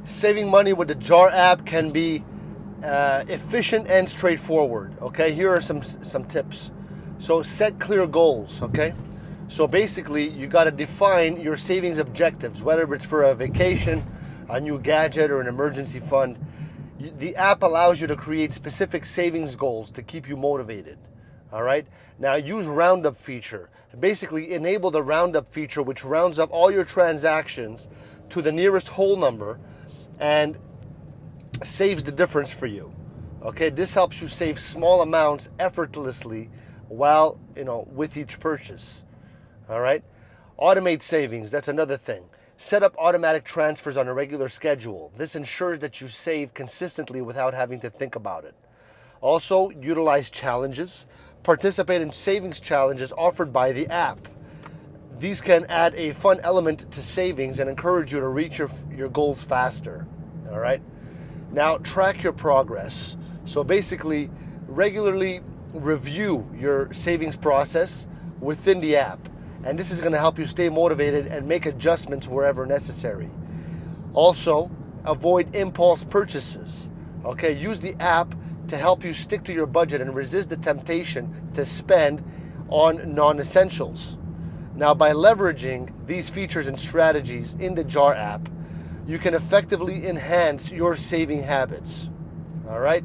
Saving money with the Jar app can be efficient and straightforward. Okay, here are some tips. So set clear goals. Okay, so basically you got to define your savings objectives, whether it's for a vacation, a new gadget, or an emergency fund. The app allows you to create specific savings goals to keep you motivated. All right. Now use roundup feature. Basically enable the roundup feature, which rounds up all your transactions to the nearest whole number and saves the difference for you. Okay, this helps you save small amounts effortlessly while, with each purchase. All right. Automate savings, that's another thing. Set up automatic transfers on a regular schedule. This ensures that you save consistently without having to think about it. Also, utilize challenges. Participate in savings challenges offered by the app. These can add a fun element to savings and encourage you to reach your goals faster. All right. Now, track your progress. So basically, regularly review your savings process within the app. And this is going to help you stay motivated and make adjustments wherever necessary. Also, avoid impulse purchases. Okay, use the app to help you stick to your budget and resist the temptation to spend on non-essentials. Now, by leveraging these features and strategies in the Jar app, you can effectively enhance your saving habits. All right?